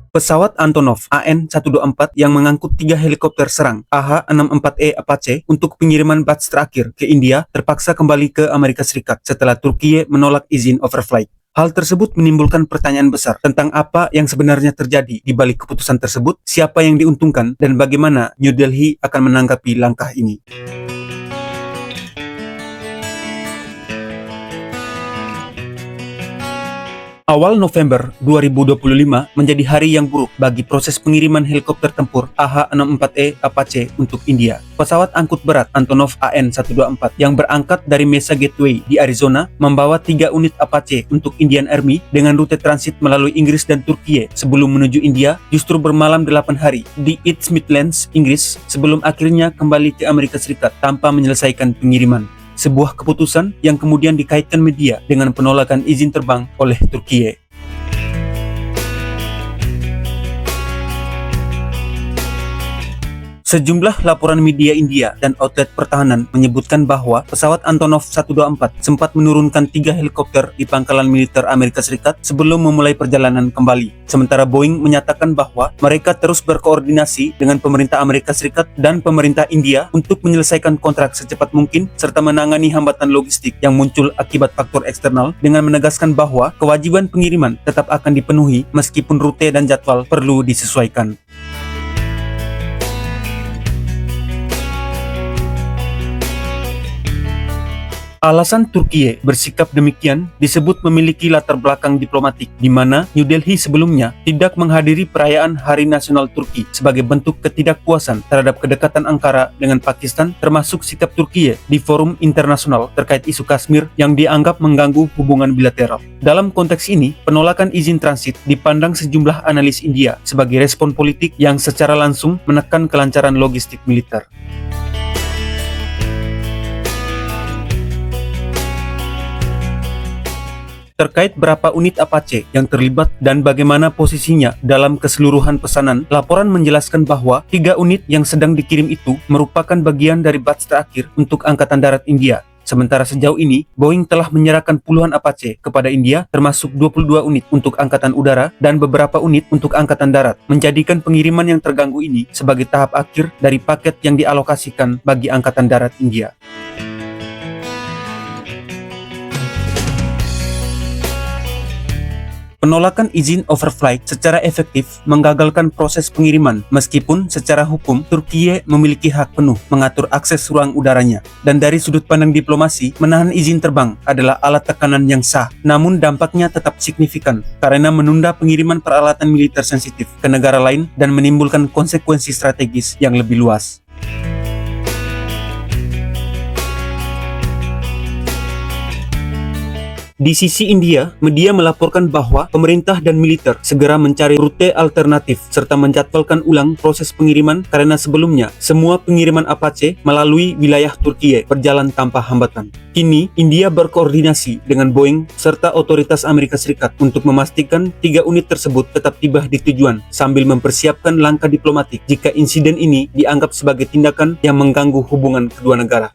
Pesawat Antonov AN-124 yang mengangkut 3 helikopter serang AH-64E Apache untuk pengiriman batch terakhir ke India terpaksa kembali ke Amerika Serikat setelah Turkiye menolak izin overflight. Hal tersebut menimbulkan pertanyaan besar tentang apa yang sebenarnya terjadi di balik keputusan tersebut, siapa yang diuntungkan, dan bagaimana New Delhi akan menanggapi langkah ini. Awal November 2025 menjadi hari yang buruk bagi proses pengiriman helikopter tempur AH-64E Apache untuk India. Pesawat angkut berat Antonov AN-124 yang berangkat dari Mesa Gateway di Arizona membawa 3 unit Apache untuk Indian Army dengan rute transit melalui Inggris dan Turkiye sebelum menuju India justru bermalam 8 hari di East Midlands, Inggris sebelum akhirnya kembali ke Amerika Serikat tanpa menyelesaikan pengiriman. Sebuah keputusan yang kemudian dikaitkan media dengan penolakan izin terbang oleh Turkiye. Sejumlah laporan media India dan outlet pertahanan menyebutkan bahwa pesawat Antonov 124 sempat menurunkan 3 helikopter di pangkalan militer Amerika Serikat sebelum memulai perjalanan kembali. Sementara Boeing menyatakan bahwa mereka terus berkoordinasi dengan pemerintah Amerika Serikat dan pemerintah India untuk menyelesaikan kontrak secepat mungkin serta menangani hambatan logistik yang muncul akibat faktor eksternal dengan menegaskan bahwa kewajiban pengiriman tetap akan dipenuhi meskipun rute dan jadwal perlu disesuaikan. Alasan Turkiye bersikap demikian disebut memiliki latar belakang diplomatik, di mana New Delhi sebelumnya tidak menghadiri perayaan Hari Nasional Turki sebagai bentuk ketidakpuasan terhadap kedekatan Ankara dengan Pakistan, termasuk sikap Turkiye di forum internasional terkait isu Kashmir yang dianggap mengganggu hubungan bilateral. Dalam konteks ini, penolakan izin transit dipandang sejumlah analis India sebagai respon politik yang secara langsung menekan kelancaran logistik militer. Terkait berapa unit Apache yang terlibat dan bagaimana posisinya dalam keseluruhan pesanan, laporan menjelaskan bahwa 3 unit yang sedang dikirim itu merupakan bagian dari batch terakhir untuk Angkatan Darat India. Sementara sejauh ini, Boeing telah menyerahkan puluhan Apache kepada India, termasuk 22 unit untuk Angkatan Udara dan beberapa unit untuk Angkatan Darat, menjadikan pengiriman yang terganggu ini sebagai tahap akhir dari paket yang dialokasikan bagi Angkatan Darat India. Penolakan izin overflight secara efektif menggagalkan proses pengiriman, meskipun secara hukum Turkiye memiliki hak penuh mengatur akses ruang udaranya. Dan dari sudut pandang diplomasi, menahan izin terbang adalah alat tekanan yang sah, namun dampaknya tetap signifikan karena menunda pengiriman peralatan militer sensitif ke negara lain dan menimbulkan konsekuensi strategis yang lebih luas. Di sisi India, media melaporkan bahwa pemerintah dan militer segera mencari rute alternatif serta menjadwalkan ulang proses pengiriman karena sebelumnya semua pengiriman Apache melalui wilayah Turkiye berjalan tanpa hambatan. Kini, India berkoordinasi dengan Boeing serta otoritas Amerika Serikat untuk memastikan 3 unit tersebut tetap tiba di tujuan sambil mempersiapkan langkah diplomatik jika insiden ini dianggap sebagai tindakan yang mengganggu hubungan kedua negara.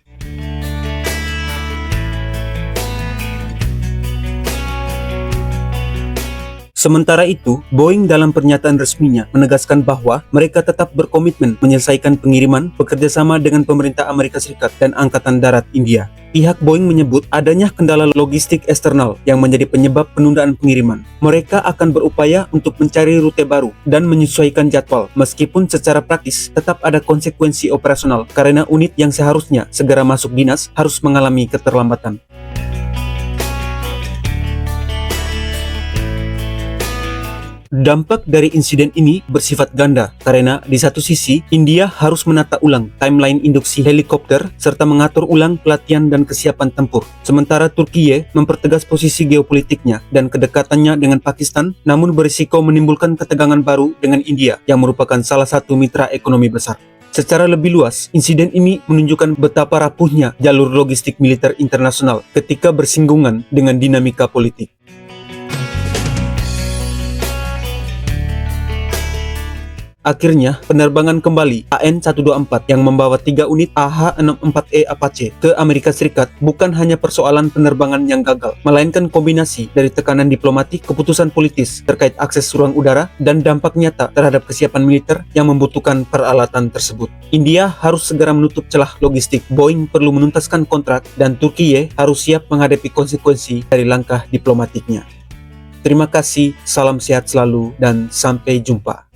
Sementara itu, Boeing dalam pernyataan resminya menegaskan bahwa mereka tetap berkomitmen menyelesaikan pengiriman bekerjasama dengan pemerintah Amerika Serikat dan Angkatan Darat India. Pihak Boeing menyebut adanya kendala logistik eksternal yang menjadi penyebab penundaan pengiriman. Mereka akan berupaya untuk mencari rute baru dan menyesuaikan jadwal, meskipun secara praktis tetap ada konsekuensi operasional karena unit yang seharusnya segera masuk dinas harus mengalami keterlambatan. Dampak dari insiden ini bersifat ganda karena di satu sisi India harus menata ulang timeline induksi helikopter serta mengatur ulang pelatihan dan kesiapan tempur. Sementara Turkiye mempertegas posisi geopolitiknya dan kedekatannya dengan Pakistan, namun berisiko menimbulkan ketegangan baru dengan India yang merupakan salah satu mitra ekonomi besar. Secara lebih luas, insiden ini menunjukkan betapa rapuhnya jalur logistik militer internasional ketika bersinggungan dengan dinamika politik. Akhirnya, penerbangan kembali AN-124 yang membawa 3 unit AH-64E Apache ke Amerika Serikat bukan hanya persoalan penerbangan yang gagal, melainkan kombinasi dari tekanan diplomatik, keputusan politis terkait akses ruang udara, dan dampak nyata terhadap kesiapan militer yang membutuhkan peralatan tersebut. India harus segera menutup celah logistik, Boeing perlu menuntaskan kontrak, dan Turkiye harus siap menghadapi konsekuensi dari langkah diplomatiknya. Terima kasih, salam sehat selalu, dan sampai jumpa.